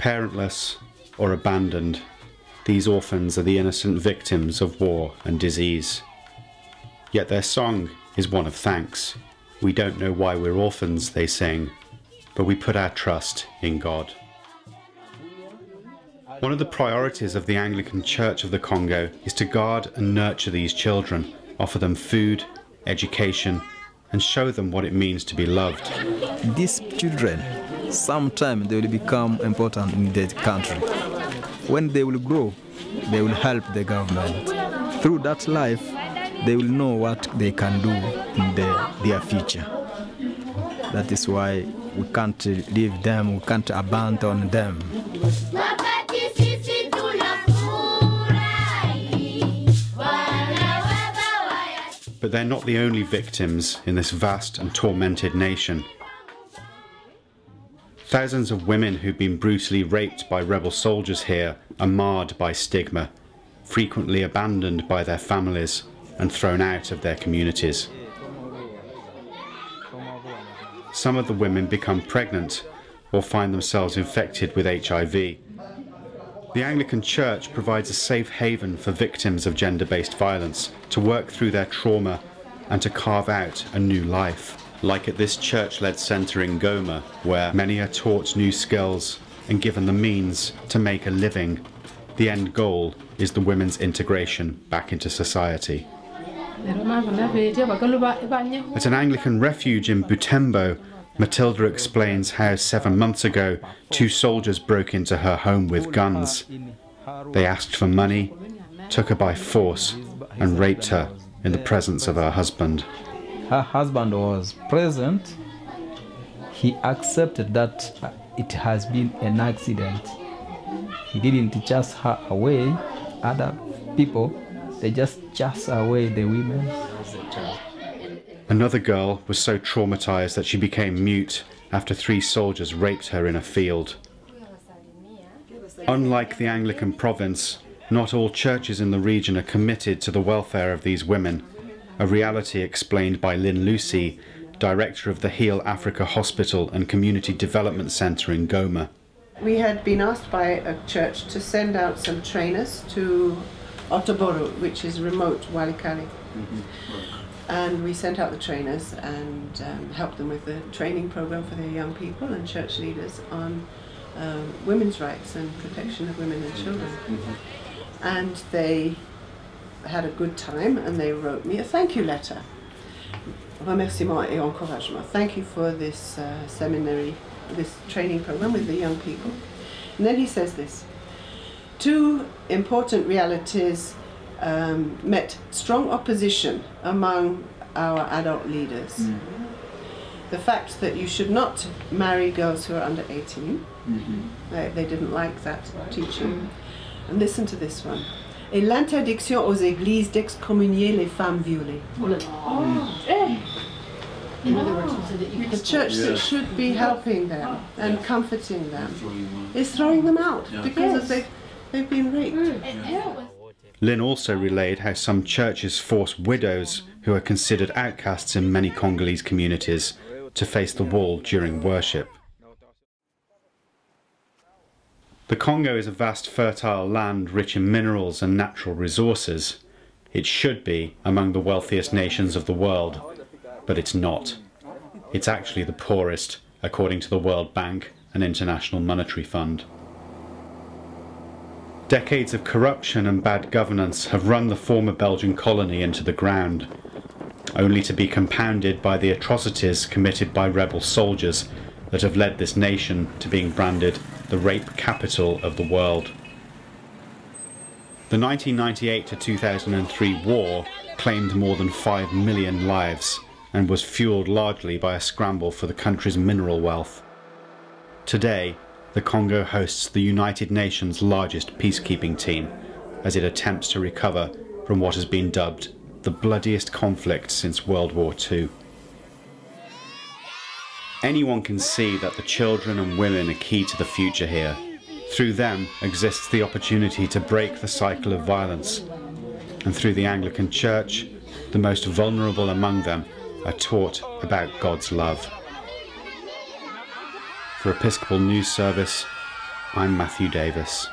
Parentless or abandoned, these orphans are the innocent victims of war and disease. Yet their song is one of thanks. We don't know why we're orphans, they sing, but we put our trust in God. One of the priorities of the Anglican Church of the Congo is to guard and nurture these children, offer them food, education, and show them what it means to be loved. These children, sometime they will become important in the country. When they will grow, they will help the government. Through that life, they will know what they can do in their future. That is why we can't leave them, we can't abandon them. But they're not the only victims in this vast and tormented nation. Thousands of women who've been brutally raped by rebel soldiers here are marred by stigma, frequently abandoned by their families and thrown out of their communities. Some of the women become pregnant or find themselves infected with HIV. The Anglican Church provides a safe haven for victims of gender-based violence to work through their trauma and to carve out a new life. Like at this church-led centre in Goma, where many are taught new skills and given the means to make a living. The end goal is the women's integration back into society. At an Anglican refuge in Butembo, Matilda explains how 7 months ago 2 soldiers broke into her home with guns. They asked for money, took her by force and raped her in the presence of her husband. Her husband was present. He accepted that it has been an accident. He didn't chase her away. Other people, they just chase away the women. Another girl was so traumatized that she became mute after 3 soldiers raped her in a field. Unlike the Anglican province, not all churches in the region are committed to the welfare of these women, a reality explained by Lynn Lucy, director of the Heal Africa Hospital and Community Development Centre in Goma. We had been asked by a church to send out some trainers to Otoboro, which is remote Walikale. And we sent out the trainers and helped them with the training program for their young people and church leaders on women's rights and protection of women and children. And they had a good time and they wrote me a thank you letter. Remerciement et encouragement. Thank you for this seminary, this training program with the young people. And then he says this: 2 important realities met strong opposition among our adult leaders. The fact that you should not marry girls who are under 18. They didn't like that teaching. And listen to this one. Et l'interdiction aux églises d'excommunier les femmes violées. In other words, the church that should be helping them and comforting them is throwing them out because they've been raped. Lynn also relayed how some churches force widows, who are considered outcasts in many Congolese communities, to face the wall during worship. The Congo is a vast fertile land rich in minerals and natural resources. It should be among the wealthiest nations of the world, but it's not. It's actually the poorest, according to the World Bank and International Monetary Fund. Decades of corruption and bad governance have run the former Belgian colony into the ground, only to be compounded by the atrocities committed by rebel soldiers that have led this nation to being branded the rape capital of the world. The 1998 to 2003 war claimed more than 5 million lives and was fueled largely by a scramble for the country's mineral wealth. Today, the Congo hosts the United Nations' largest peacekeeping team as it attempts to recover from what has been dubbed the bloodiest conflict since World War II. Anyone can see that the children and women are key to the future here. Through them exists the opportunity to break the cycle of violence, and through the Anglican Church, the most vulnerable among them are taught about God's love. For Episcopal News Service, I'm Matthew Davies.